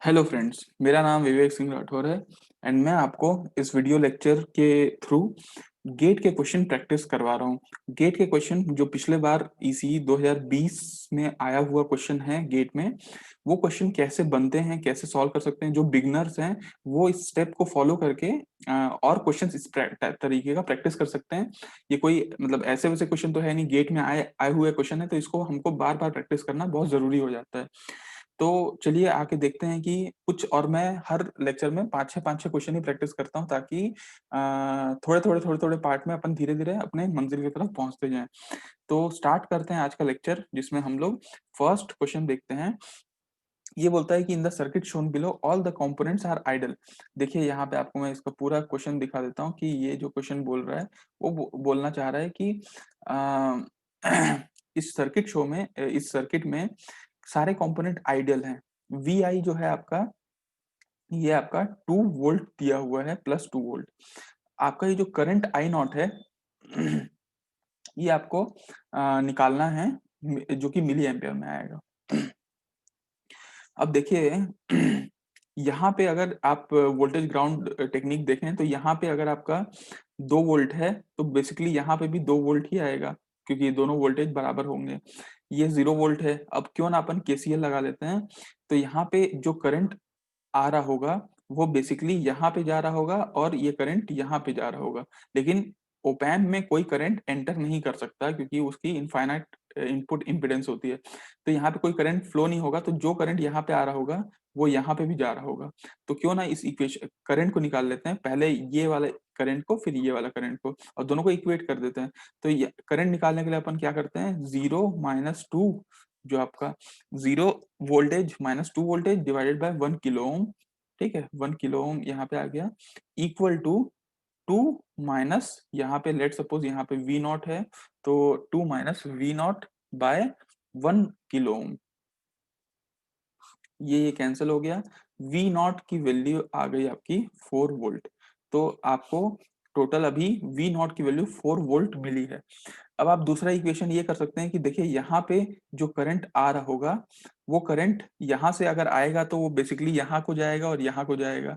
Hello friends, मेरा नाम विवेक सिंह राठौर है एंड मैं आपको इस वीडियो लेक्चर के थ्रू गेट के क्वेश्चन प्रैक्टिस करवा रहा हूँ। गेट के क्वेश्चन जो पिछले बार ईसी 2020 में आया हुआ क्वेश्चन है गेट में, वो क्वेश्चन कैसे बनते हैं, कैसे सॉल्व कर सकते हैं। जो बिगनर्स हैं वो इस स्टेप को फॉलो करके और क्वेश्चन इस तरीके का प्रैक्टिस कर सकते हैं। ये कोई मतलब ऐसे वैसे क्वेश्चन तो है नहीं, गेट में आए आए हुए क्वेश्चन है, तो इसको हमको बार बार प्रैक्टिस करना बहुत जरूरी हो जाता है। तो चलिए आके देखते हैं कि कुछ, और मैं हर लेक्चर में 5-6 क्वेश्चन ही प्रैक्टिस करता हूँ ताकि थोड़े-थोड़े पार्ट में अपन धीरे-धीरे अपने मंजिल की तरफ पहुँचते जाएँ। तो स्टार्ट करते हैं आज का लेक्चर, जिसमें हम लोग फर्स्ट क्वेश्चन देखते हैं। ये बोलता है कि in the circuit shown below all the components are ideal. देखिए यहाँ पे आपको मैं इसका पूरा क्वेश्चन दिखा देता हूँ कि ये जो क्वेश्चन बोल रहा है वो बोलना चाह रहा है कि इस सर्किट में सारे कंपोनेंट आइडियल हैं। वी आई जो है आपका, ये आपका 2 वोल्ट दिया हुआ है, +2 वोल्ट। आपका ये जो करंट आई नॉट है ये आपको निकालना है, जो कि मिली एम्पियर में आएगा। अब देखिए यहाँ पे अगर आप वोल्टेज ग्राउंड टेक्निक देखें तो यहाँ पे अगर आपका 2 वोल्ट है तो बेसिकली यहाँ पे भी 2 वोल्ट ही आएगा, क्योंकि ये दोनों वोल्टेज बराबर होंगे। ये 0 वोल्ट है। अब क्यों ना अपन केसीएल लगा लेते हैं। तो यहाँ पे जो करंट आ रहा होगा वो बेसिकली यहाँ पे जा रहा होगा और ये करंट यहाँ पे जा रहा होगा। लेकिन ओपैम्प में कोई करंट एंटर नहीं कर सकता क्योंकि उसकी इनफाइनाइट इनपुट इम्पीडेंस होती है। तो यहाँ पे कोई करंट फ्लो नहीं होगा, तो जो करंट यहाँ पे आ रहा होगा वो यहाँ पे भी जा रहा होगा। तो क्यों ना इस इक्वेशन करंट को निकाल लेते हैं, पहले ये वाले करंट को फिर ये वाला करंट को, और दोनों को इक्वेट कर देते हैं। तो ये करंट निकालने के लिए अपन क्या करते हैं, 0 - 2, जो आपका 0 voltage - 2 voltage divided bye 1 kilo ओम। ठीक है, 1 किलो ओम यहाँ पे आ गया, इक्वल टू 2 माइनस, यहाँ पे लेट सपोज यहाँ पे वी नॉट है, तो 2 - V0/1 किलो ओम। ये कैंसिल हो गया। वी नॉट की वैल्यू आ गई आपकी 4 वोल्ट। तो आपको टोटल अभी वी नॉट की वैल्यू 4 वोल्ट मिली है। अब आप दूसरा इक्वेशन ये कर सकते हैं कि देखिए यहाँ पे जो करंट आ रहा होगा वो करंट यहाँ से अगर आएगा तो वो बेसिकली यहाँ को जाएगा और यहाँ को जाएगा।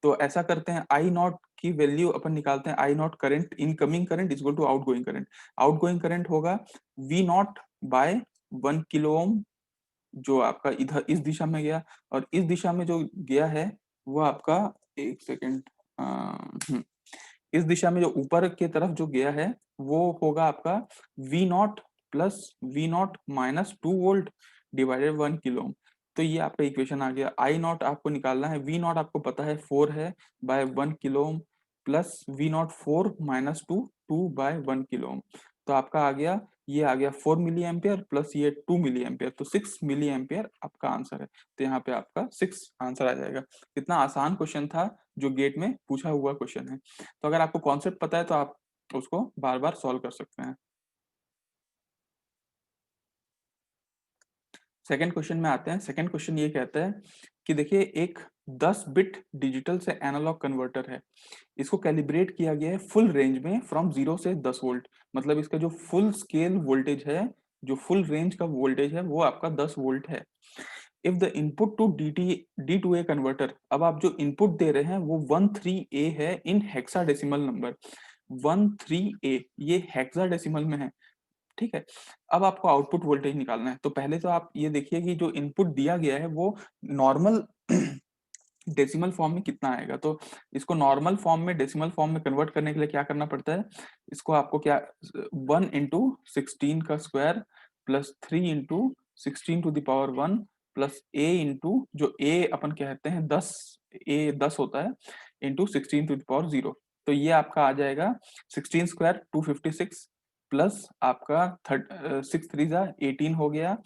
तो ऐसा करते हैं, आई नॉट की वैल्यू अपन निकालते हैं। I naught current, incoming current is equal to outgoing current. Outgoing current होगा V0/1 किलो ओम, जो आपका इधर इस दिशा में गया, और इस दिशा में जो गया है वो आपका, एक सेकेंड, इस दिशा में जो ऊपर की तरफ जो गया है वो होगा आपका V0 + V0 - 2 volt divided 1 kilo ohm. तो ये आपका इक्वेशन आ गया। आई नॉट आपको निकालना है, वी नॉट आपको पता है 4 है, by 1 kilo ohm, plus V0 4 - 2 by 1 kilo ohm. तो आपका आ गया, ये आ गया 4 मिली एम्पियर प्लस ये 2 मिली एम्पियर, तो 6 मिली एम्पियर आपका आंसर है। तो यहाँ पे आपका 6 आंसर आ जाएगा। कितना आसान क्वेश्चन था, जो गेट में पूछा हुआ क्वेश्चन है। तो अगर आपको कॉन्सेप्ट पता है तो आप उसको बार बार सॉल्व कर सकते हैं। सेकंड क्वेश्चन में आते हैं। सेकंड क्वेश्चन ये कहता है कि देखिए एक 10 बिट डिजिटल से एनालॉग कन्वर्टर है। इसको कैलिब्रेट किया गया है फुल रेंज में, फ्रॉम 0 से 10 वोल्ट। मतलब इसका जो फुल स्केल वोल्टेज है, जो फुल रेंज का वोल्टेज है वो आपका 10 वोल्ट है। If the input to D to A converter, अब आप जो इनपुट दे रहे हैं वो 13A है इन हेक्साडेसिमल नंबर। 13A ये हेक्साडेसिमल में है। ठीक है। अब आपको आउटपुट वोल्टेज निकालना है। तो पहले तो आप ये देखिए कि जो इनपुट दिया गया है वो नॉर्मल डेसिमल फॉर्म में कितना आएगा। तो इसको नॉर्मल फॉर्म में डेसिमल फॉर्म में कन्वर्ट करने के लिए क्या करना पड़ता है, इसको आपको क्या, 1 × 16 का square plus 3 × 16 to the power 1 plus a into, जो ए अपन कहते हैं 10, ए 10 होता है, इंटू 16 टू द पावर 0। तो ये आपका आ जाएगा 16 स्क्वायर 256, प्लस आपका 6 3 × 18 हो गया,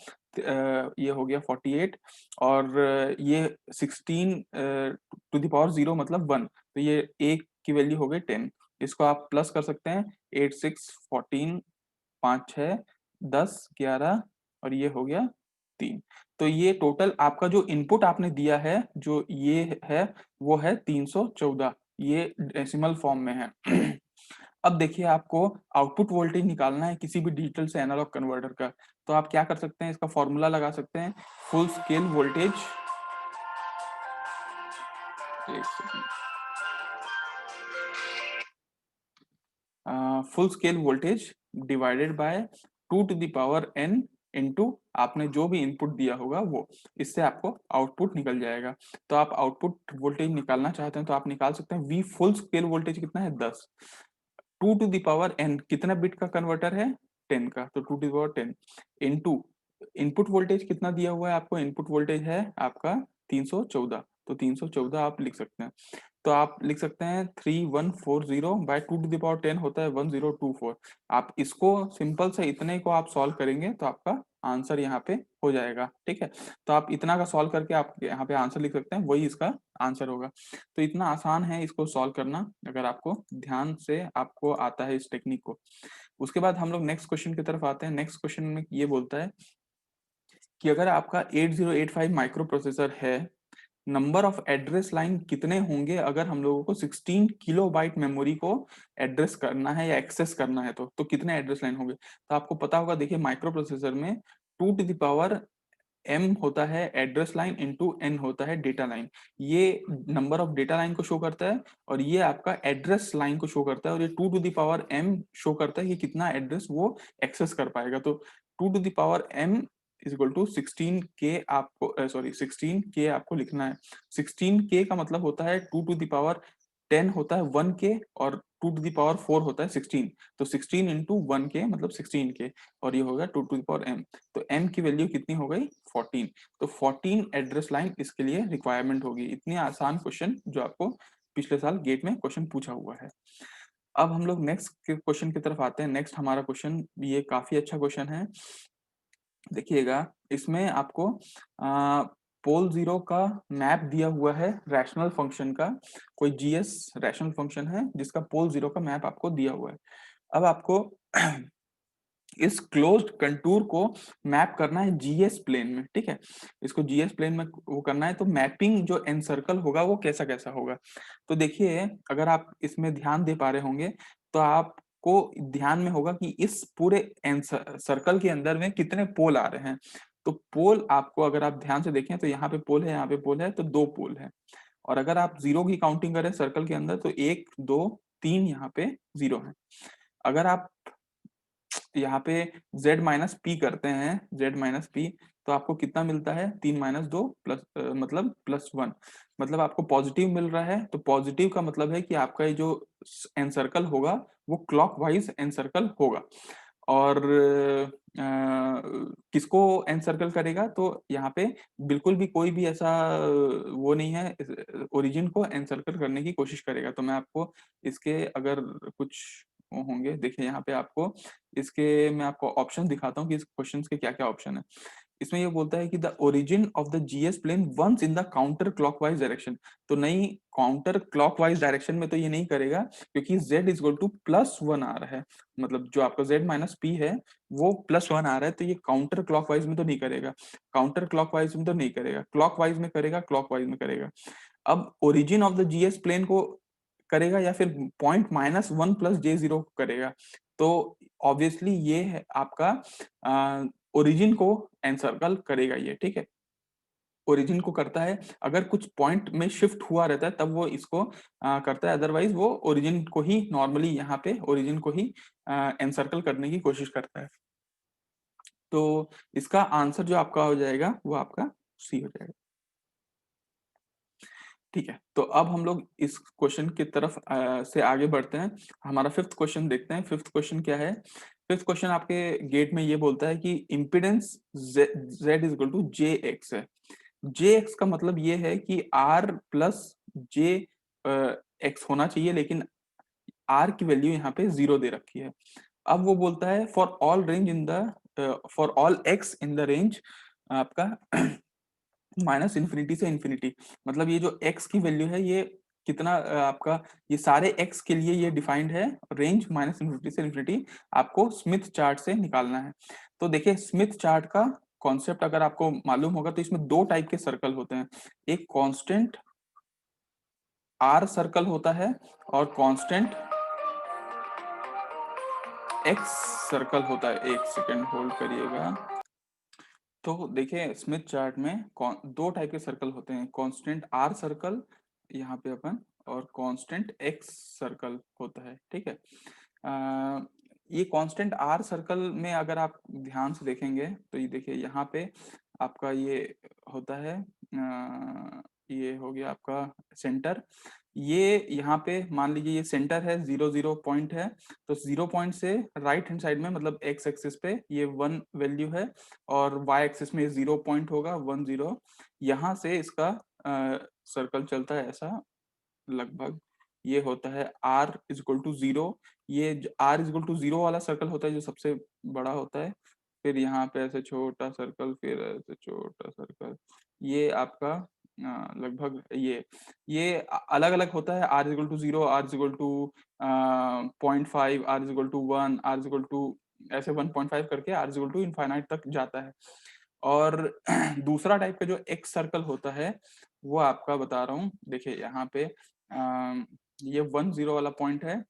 ये हो गया 48, और ये 16 टू द पावर 0 मतलब 1, तो ये एक की वैल्यू हो गई 10। इसको आप प्लस कर सकते हैं, 8 6 14, 5 6 10 11, और ये हो गया 3। तो ये टोटल आपका जो इनपुट आपने दिया है, जो ये है, वो है 314। ये डेसिमल फॉर्म में है। अब देखिए आपको आउटपुट वोल्टेज निकालना है किसी भी डिजिटल से एनालॉग कन्वर्टर का। तो आप क्या कर सकते हैं, इसका फॉर्मूला लगा सकते हैं, फुल स्केल वोल्टेज एक second. Full scale voltage divided by 2 to the power n into आपने जो भी इनपुट दिया होगा वो, इससे आपको आउटपुट निकल जाएगा। तो आप आउटपुट वोल्टेज निकालना चाहते हैं तो आप निकाल सकते हैं। वी फुल स्केल वोल्टेज कितना है 10, 2 टू द पावर n कितना बिट का कन्वर्टर है 10 का, तो 2 to the power 10 into input voltage कितना दिया हुआ है आपको, इनपुट वोल्टेज है आपका 314, तो 314 आप लिख सकते हैं। तो आप लिख सकते हैं 3140 बाय 2 टू द पावर 10 होता है 1024। आप इसको सिंपल से इतने को आप सॉल्व करेंगे तो आपका आंसर यहाँ पे हो जाएगा। ठीक है, तो आप इतना का सॉल्व करके आप यहाँ पे आंसर लिख सकते हैं, वही इसका आंसर होगा। तो इतना आसान है इसको सॉल्व करना, अगर आपको ध्यान से आपको आता है इस टेक्निक को। उसके बाद हम लोग नेक्स्ट क्वेश्चन की तरफ आते हैं। नेक्स्ट क्वेश्चन में ये बोलता है कि अगर आपका 8085 माइक्रो प्रोसेसर है, नंबर ऑफ एड्रेस लाइन कितने होंगे अगर हम लोगों को 16 किलोबाइट मेमोरी को एड्रेस करना है या एक्सेस करना है, तो कितने एड्रेस लाइन होंगे। तो आपको पता होगा, देखिए माइक्रो प्रोसेसर में 2 टू द पावर m होता है एड्रेस लाइन इंटू n होता है डेटा लाइन। ये नंबर ऑफ डेटा लाइन को शो करता है और ये आपका एड्रेस लाइन को शो करता है, और ये 2 to the power m show करता है कि कितना एड्रेस वो एक्सेस कर पाएगा। तो 2 to the power m is equal to 16k आपको, सॉरी 16k आपको लिखना है। 16k का मतलब होता है 2 टू द पावर 10 होता है 1k, और 2 टू द पावर 4 होता है 16। तो 16 इंटू 1k मतलब 16k, और ये होगा 2 टू द पावर m। तो m की वैल्यू कितनी हो गई 14। तो 14 एड्रेस लाइन इसके लिए रिक्वायरमेंट होगी। इतनी आसान क्वेश्चन जो आपको पिछले साल गेट में क्वेश्चन पूछा हुआ है। अब हम लोग नेक्स्ट क्वेश्चन की तरफ आते हैं। नेक्स्ट हमारा क्वेश्चन ये काफी अच्छा क्वेश्चन है। देखिएगा, इसमें आपको पोल जीरो का मैप दिया हुआ है रैशनल फंक्शन का। कोई जीएस रैशनल फंक्शन है जिसका पोल जीरो का मैप आपको दिया हुआ है। अब आपको इस क्लोज्ड कंटूर को मैप करना है जीएस प्लेन में। ठीक है, इसको जीएस प्लेन में वो करना है, तो मैपिंग जो एन सर्कल होगा वो कैसा कैसा होगा। तो देखिए, अगर आप इसमें ध्यान दे पा रहे होंगे तो आपको ध्यान में होगा कि इस पूरे एन सर्कल के अंदर में कितने पोल आ रहे हैं। तो पोल आपको अगर आप ध्यान से देखें तो यहाँ पे पोल है, यहाँ पे पोल है, तो 2 पोल है। और अगर आप जीरो की काउंटिंग करें सर्कल के अंदर तो 1 2 3 यहाँ पे जीरो है। अगर आप यहाँ पे z-p करते हैं, z-p, तो आपको कितना मिलता है 3 - 2 प्लस मतलब +1, मतलब आपको पॉजिटिव मिल रहा है। तो पॉजिटिव का मतलब है कि आपका ये जो एन सर्कल होगा वो क्लॉकवाइज एन सर्कल होगा। और किसको एन सर्कल करेगा, तो यहाँ पे बिल्कुल भी कोई भी ऐसा वो नहीं है, ओरिजिन को एन सर्कल करने की कोशिश करेगा। तो मैं आपको इसके अगर कुछ वो होंगे, देखिए यहाँ पे आपको इसके मैं आपको ऑप्शन दिखाता हूँ कि इस क्वेश्चन के क्या क्या ऑप्शन है। इसमें ये बोलता है कि the origin of the GS plane once in the counter clockwise direction. तो नहीं, काउंटर क्लॉकवाइज डायरेक्शन में तो ये नहीं करेगा, क्योंकि z इज इक्वल टू +1 आ रहा है, मतलब जो आपका z-p है वो +1 आ रहा है, तो ये काउंटर क्लॉकवाइज में तो नहीं करेगा, काउंटर क्लॉकवाइज में तो नहीं करेगा, क्लॉकवाइज में करेगा, क्लॉकवाइज में करेगा। अब origin of the GS plane को करेगा या फिर पॉइंट -1 + j0 करेगा। तो ऑब्वियसली ये है आपका ओरिजिन को एनसर्कल करेगा ये। ठीक है, ओरिजिन को करता है, अगर कुछ पॉइंट में शिफ्ट हुआ रहता है तब वो इसको करता है, अदरवाइज वो ओरिजिन को ही नॉर्मली यहाँ पे ओरिजिन को ही एनसर्कल करने की कोशिश करता है। तो इसका आंसर जो आपका हो जाएगा वो आपका सी हो जाएगा। ठीक है, तो अब हम लोग इस क्वेश्चन की तरफ से आगे बढ़ते हैं। हमारा फिफ्थ क्वेश्चन देखते हैं। फिफ्थ क्वेश्चन क्या है। फिफ्थ क्वेश्चन आपके गेट में ये बोलता है कि impedance z is equal to j X है। जे एक्स का मतलब ये है कि r प्लस जे एक्स होना चाहिए, लेकिन r की वैल्यू यहाँ पे 0 दे रखी है। अब वो बोलता है for all x in the range आपका -इन्फिनिटी से इन्फिनिटी, मतलब ये जो x की वैल्यू है ये कितना आपका, ये सारे x के लिए ये डिफाइंड है रेंज -इन्फिनिटी से इन्फिनिटी, आपको स्मिथ चार्ट से निकालना है। तो देखिए, स्मिथ चार्ट का कॉन्सेप्ट अगर आपको मालूम होगा तो इसमें 2 टाइप के सर्कल होते हैं, एक कांस्टेंट r सर्कल होता है और कांस्टेंट x सर्कल होता है। एक सेकेंड होल्ड करिएगा। तो देखिए, स्मिथ चार्ट में 2 टाइप के सर्कल होते हैं, कांस्टेंट r सर्कल यहाँ पे अपन और कांस्टेंट एक्स सर्कल होता है, ठीक है। ये कांस्टेंट आर सर्कल में अगर आप ध्यान से देखेंगे तो ये देखिए यहाँ पे आपका ये होता है, ये हो गया आपका सेंटर। ये यहाँ पे मान लीजिए ये सेंटर है, 0 0 पॉइंट है, तो 0 पॉइंट से राइट हैंड साइड में मतलब एक्स एक्सिस पे ये 1 वैल्यू है और वाई एक्सिस में 0 पॉइंट होगा 1 0। यहाँ से इसका सर्कल चलता है ऐसा लगभग, ये होता है आर इज इक्वल टू 0। ये आर इज इक्वल टू 0 वाला सर्कल होता है जो सबसे बड़ा होता है, फिर यहाँ पे ऐसे छोटा सर्कल, फिर ऐसे छोटा सर्कल, ये आपका लगभग ये अलग अलग होता है। R is equal to 0, R is equal to 0.5, R is equal to 1, R is equal to ऐसे 1.5 करके R is equal to infinite तक जाता है। और दूसरा टाइप का जो एक्स सर्कल होता है वो आपका बता रहा हूँ, देखिए यहाँ पे ये 1 0 वाला पॉइंट है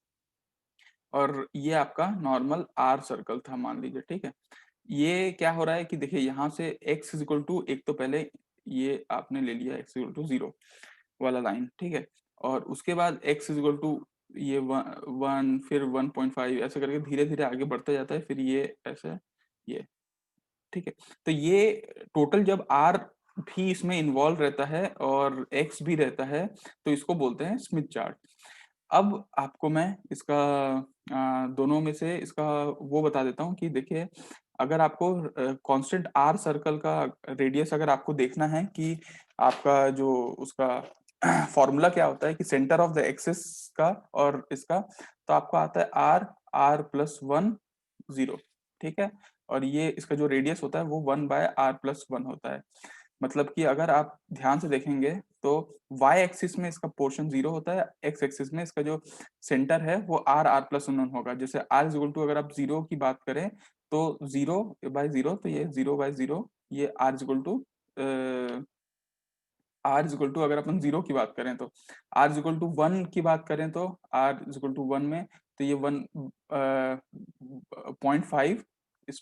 और ये आपका नॉर्मल आर सर्कल था मान लीजिए, ठीक है। ये क्या हो रहा है कि देखिए यहाँ से x इज इक्वल टू, एक तो पहले ये आपने ले लिया x इक्वल टू 0 वाला लाइन, ठीक है, और उसके बाद x इज इक्वल टू ये 1 फिर 1.5 ऐसे करके धीरे धीरे आगे बढ़ता जाता है, फिर ये ऐसे ये, ठीक है। तो ये टोटल जब r भी इसमें इन्वॉल्व रहता है और x भी रहता है तो इसको बोलते हैं स्मिथ चार्ट। अब आपको मैं इसका दोनों में से इसका वो बता देता हूँ कि देखिए अगर आपको कांस्टेंट आर सर्कल का रेडियस अगर आपको देखना है कि आपका जो उसका फॉर्मूला क्या होता है कि सेंटर ऑफ द एक्सिस का और इसका, तो आपको आता है आर आर प्लस 1 0, ठीक है। और ये इसका जो रेडियस होता है वो 1/r+1 होता है। मतलब कि अगर आप ध्यान से देखेंगे तो y एक्सिस में इसका पोर्शन 0 होता है, x एक्सिस में इसका जो सेंटर है वो r+1 होगा। जैसे r इज इक्वल टू अगर आप 0 की बात करें तो 0/0, तो ये 0/0, ये r is equal to R is equal to अगर अपन 0 की बात करें तो आर इज इक्वल टू 1 की बात करें तो आर इज इक्वल टू 1 में तो ये 1.5 इज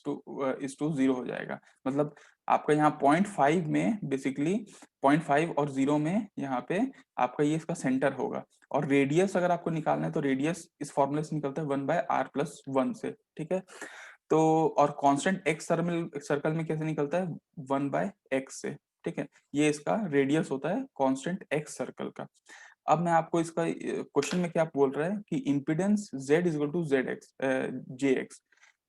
टू 0 हो जाएगा। मतलब आपका यहाँ 0.5 में बेसिकली 0.5 और 0 में यहाँ पे आपका ये इसका सेंटर होगा। और रेडियस अगर आपको निकालना है तो रेडियस इस फॉर्मूले से निकलता है 1/r+1 से, ठीक है। तो और कांस्टेंट एक्स सर्कल में कैसे निकलता है 1/x से, ठीक है। ये इसका रेडियस होता है कांस्टेंट एक्स सर्कल का। अब मैं आपको इसका क्वेश्चन में क्या बोल रहा है कि impedance z is equal to Z X j X,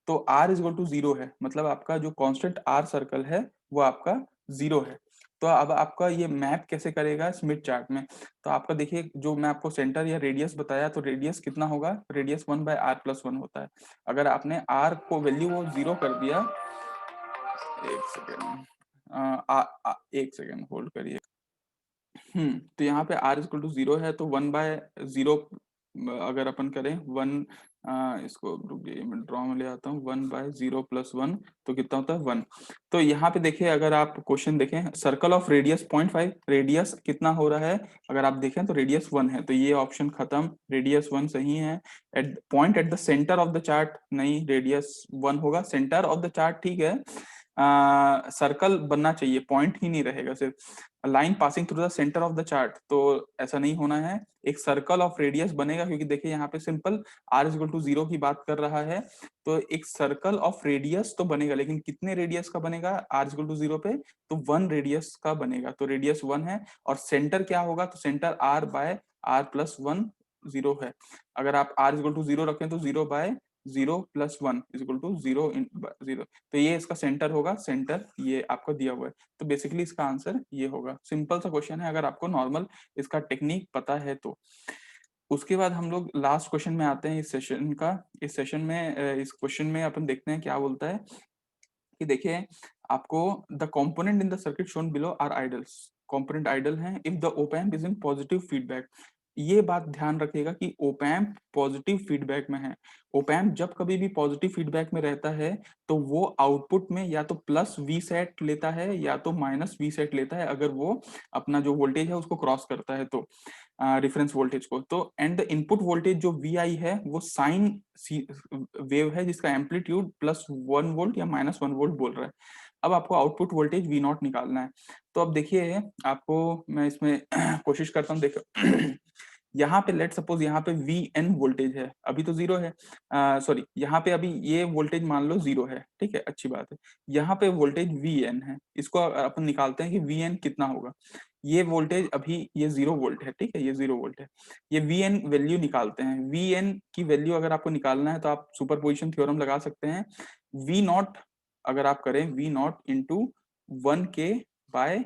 तो r इज इक्वल टू 0 है, मतलब आपका जो कांस्टेंट r सर्कल है वो आपका 0 है। तो अब आपका ये मैप कैसे करेगा स्मिथ चार्ट में, तो आपका देखिए जो मैं आपको सेंटर या रेडियस बताया, तो रेडियस कितना होगा, रेडियस 1/r+1 होता है। अगर आपने r को वैल्यू वो 0 कर दिया, एक सेकेंड, एक सेकेंड होल्ड करिए। तो यहाँ पे r इक्वल टू 0 है तो 1/0 अगर अपन करें 1, इसको रुक जाइए मैं ड्रॉ में ले आता हूँ, 1/0+1 तो कितना होता है 1। तो यहाँ पे देखिए अगर आप क्वेश्चन देखें, सर्कल ऑफ रेडियस 0.5, रेडियस कितना हो रहा है अगर आप देखें तो रेडियस 1 है, तो ये ऑप्शन खत्म, रेडियस 1 सही है। At point at the centre of the chart, नहीं रेडियस 1 होगा, सेंटर ऑफ द चार्ट ठीक है। सर्कल बनना चाहिए, पॉइंट ही नहीं रहेगा, सिर्फ line passing through the centre of the chart, तो ऐसा नहीं होना है, एक सर्कल ऑफ रेडियस बनेगा, क्योंकि देखिए यहाँ पे simple r is equal to 0 की बात कर रहा है, तो एक सर्कल ऑफ रेडियस तो बनेगा, लेकिन कितने रेडियस का बनेगा r इज इक्वल टू 0 पे, तो 1 रेडियस का बनेगा, तो रेडियस 1 है। और सेंटर क्या होगा, तो सेंटर r/r+1 0 है। अगर आप r इज इक्वल टू 0 रखें तो 0/0+1 इज इक्वल टू 0 तो ये इसका सेंटर होगा, सेंटर ये आपको दिया हुआ है। तो बेसिकली इसका आंसर ये होगा, सिंपल सा क्वेश्चन है अगर आपको नॉर्मल इसका टेक्निक पता है तो। उसके बाद हम लोग लास्ट क्वेश्चन में आते हैं इस सेशन का। इस सेशन में इस क्वेश्चन में अपन देखते हैं क्या बोलता है कि देखिए आपको the component in the circuit shown below are ideals, component ideal हैं if the op amp is in positive feedback. ये बात ध्यान रखिएगा कि ओप एम्प पॉजिटिव फीडबैक में है। ओप एम्प जब कभी भी पॉजिटिव फीडबैक में रहता है तो वो आउटपुट में या तो प्लस वी सेट लेता है या तो माइनस वी सेट लेता है, अगर वो अपना जो वोल्टेज है उसको क्रॉस करता है तो रेफरेंस वोल्टेज को। तो एंड द इनपुट वोल्टेज जो वी आई है वो साइन वेव है जिसका एम्पलीट्यूड +1 वोल्ट या -1 वोल्ट बोल रहा है। अब आपको आउटपुट वोल्टेज वी नॉट निकालना है। तो अब देखिए आपको मैं इसमें कोशिश करता हूँ, देखो यहाँ पे लेट सपोज यहाँ पे वी एन वोल्टेज है, अभी तो जीरो है, सॉरी यहाँ पे अभी ये वोल्टेज मान लो जीरो है, ठीक है, अच्छी बात है। यहाँ पे वोल्टेज वी एन है, इसको अपन निकालते हैं कि वी एन कितना होगा। ये वोल्टेज अभी ये 0 वोल्ट है, ठीक है, ये 0 वोल्ट है। ये वी एन वैल्यू निकालते हैं। वी एन की वैल्यू अगर आपको निकालना है तो आप सुपरपोजिशन थ्योरम लगा सकते हैं। वी नॉट अगर आप करें वी नॉट इंटू 1 के बाय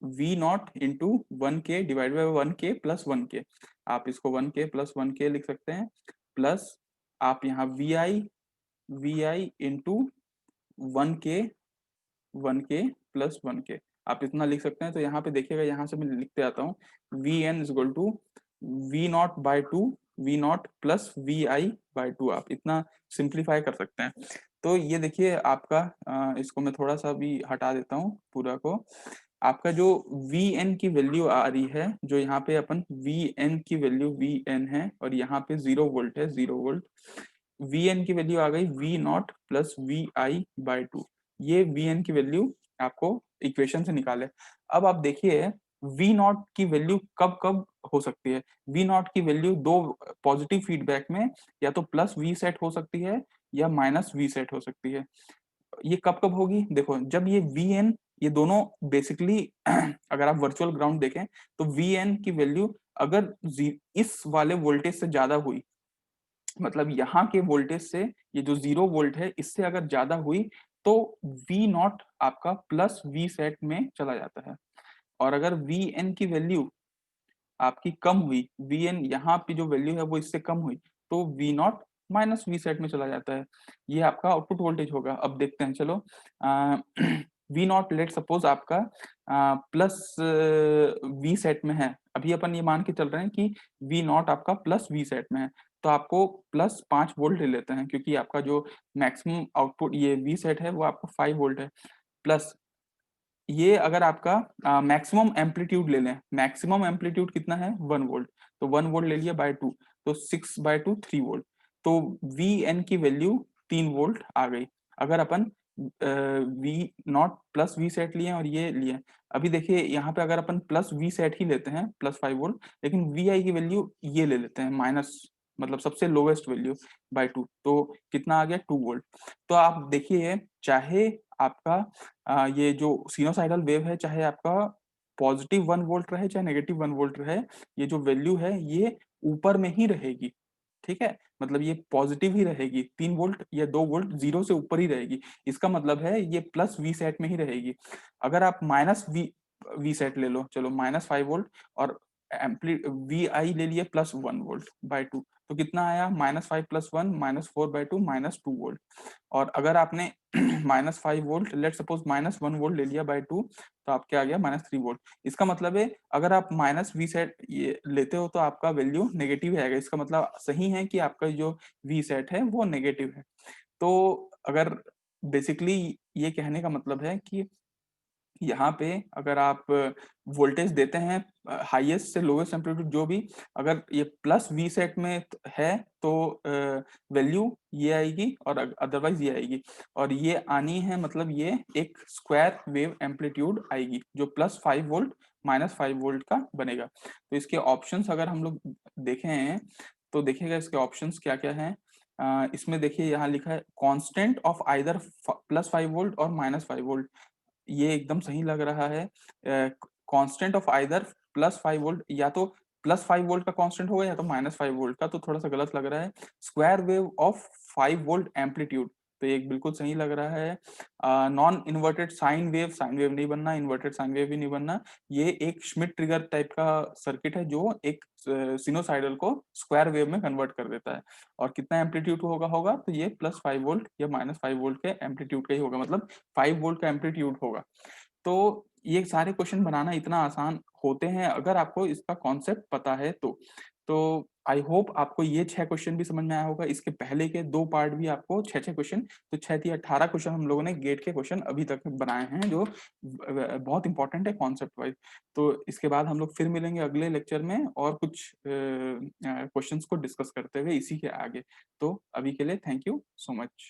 वी नॉट इंटू 1 के डिवाइड बाई 1 के प्लस 1 के, आप इसको 1 के प्लस 1 के लिख सकते हैं, प्लस आप यहाँ वी आई इंटू 1 के 1 के प्लस 1 के, आप इतना लिख सकते हैं। तो यहाँ पे देखिएगा, यहाँ से मैं लिखते आता हूँ, V N is equal to V naught by two V naught plus V I by two, आप इतना सिंप्लीफाई कर सकते हैं। तो ये देखिए आपका इसको मैं थोड़ा सा भी हटा देता हूँ पूरा को, आपका जो वी एन की वैल्यू आ रही है, जो यहाँ पे अपन वी एन की वैल्यू वी एन है और यहाँ पे 0 वोल्ट है, 0 वोल्ट, वी एन की वैल्यू आ गई V naught plus V I by two. ये वी एन की वैल्यू आपको इक्वेशन से निकाले। अब आप देखिए वी नॉट की वैल्यू कब कब हो सकती है। वी नॉट की वैल्यू दो पॉजिटिव फीडबैक में या तो प्लस वी सेट हो सकती है या माइनस वी सेट हो सकती है। ये कब कब होगी, देखो जब ये वी एन, ये दोनों बेसिकली अगर आप वर्चुअल ग्राउंड देखें तो वी एन की वैल्यू अगर इस वाले वोल्टेज से ज्यादा हुई, मतलब यहाँ के वोल्टेज से ये जो 0 वोल्ट है इससे अगर ज्यादा हुई, तो वी नॉट आपका प्लस वी सेट में चला जाता है। और अगर वी एन की वैल्यू आपकी कम हुई, वी एन यहाँ की जो वैल्यू है वो इससे कम हुई, तो V naught minus V set में चला जाता है। ये आपका आउटपुट वोल्टेज होगा। अब देखते हैं, चलो वी नॉट लेट सपोज आपका प्लस वी सेट में है, अभी अपन ये मान के चल रहे हैं कि वी नॉट आपका प्लस वी सेट में है, तो आपको प्लस 5 वोल्ट ले लेते हैं, क्योंकि आपका जो मैक्सिमम आउटपुट ये वी सेट है वो आपका 5 वोल्ट है। प्लस ये अगर आपका मैक्सिमम एम्पलीट्यूड ले लें, मैक्सिमम एम्पलीट्यूड कितना है 1 वोल्ट, तो 1 वोल्ट ले लिया बाय 2, तो 6/2 3 वोल्ट, तो वी एन की वैल्यू 3 वोल्ट आ गई। अगर अपन V naught plus V set लिए और ये लिए, अभी देखिए यहाँ पे अगर अपन प्लस वी सेट ही लेते हैं +5 वोल्ट, लेकिन वी आई की वैल्यू ये ले लेते हैं माइनस, मतलब सबसे लोवेस्ट वैल्यू बाय 2, तो कितना आ गया 2 वोल्ट। तो आप देखिए चाहे आपका ये जो सिनोसाइडल वेव है, चाहे आपका पॉजिटिव 1 वोल्ट रहे चाहे नेगेटिव 1 वोल्ट रहे, ये जो वैल्यू है ये ऊपर में ही रहेगी, ठीक है, मतलब ये पॉजिटिव ही रहेगी, 3 वोल्ट या 2 वोल्ट जीरो से ऊपर ही रहेगी। इसका मतलब है ये प्लस वी सेट में ही रहेगी। अगर आप माइनस वी सेट ले लो, चलो -5 वोल्ट, और एम्पली वी आई ले लिए +1 वोल्ट/2, तो कितना आया -5 + 1 -4/2 -2 वोल्ट। और अगर आपने -5 वोल्ट लेट सपोज -1 वोल्ट ले लिया बाय 2, तो आपके आ गया -3 वोल्ट। इसका मतलब है अगर आप माइनस वी सेट ये लेते हो तो आपका वैल्यू नेगेटिव आएगा, इसका मतलब सही है कि आपका जो वी सेट है वो नेगेटिव है। तो अगर बेसिकली ये कहने का मतलब है कि यहाँ पे अगर आप वोल्टेज देते हैं हाईएस्ट से लोवेस्ट एम्पलीट्यूड जो भी, अगर ये प्लस वी सेट में है तो वैल्यू ये आएगी और अदरवाइज ये आएगी, और ये आनी है मतलब ये एक स्क्वायर वेव एम्पलीट्यूड आएगी जो +5 वोल्ट -5 वोल्ट का बनेगा। तो इसके ऑप्शंस अगर हम लोग देखें तो देखिएगा इसके ऑप्शंस क्या क्या हैं। इसमें देखिए यहाँ लिखा है कांस्टेंट ऑफ आइदर +5 वोल्ट और -5 वोल्ट, ये एकदम सही लग रहा है। कांस्टेंट ऑफ आइदर +5 वोल्ट, या तो +5 वोल्ट का कांस्टेंट होगा या तो -5 वोल्ट का, तो थोड़ा सा गलत लग रहा है। Square wave of 5 volt amplitude, तो ये बिल्कुल सही लग रहा है। नॉन इन्वर्टेड साइन वेव नहीं बनना, इन्वर्टेड साइन वेव भी नहीं बनना। ये एक श्मिट ट्रिगर टाइप का सर्किट है जो एक सिनोसाइडल को स्क्वायर वेव में कन्वर्ट कर देता है। और कितना एम्पलीट्यूड होगा होगा तो ये +5 वोल्ट या -5 वोल्ट के एम्पलीट्यूड का ही होगा, मतलब 5 वोल्ट का एम्पलीट्यूड होगा। तो ये सारे क्वेश्चन बनाना इतना आसान होते हैं अगर आपको इसका कॉन्सेप्ट पता है तो आई होप आपको ये 6 क्वेश्चन भी समझ में आया होगा। इसके पहले के 2 पार्ट भी आपको 6 क्वेश्चन, तो 6 × 18 क्वेश्चन हम लोगों ने गेट के क्वेश्चन अभी तक बनाए हैं जो बहुत इंपॉर्टेंट है कॉन्सेप्ट वाइज। तो इसके बाद हम लोग फिर मिलेंगे अगले लेक्चर में और कुछ क्वेश्चंस को डिस्कस करते हुए इसी के आगे। तो अभी के लिए थैंक यू सो मच।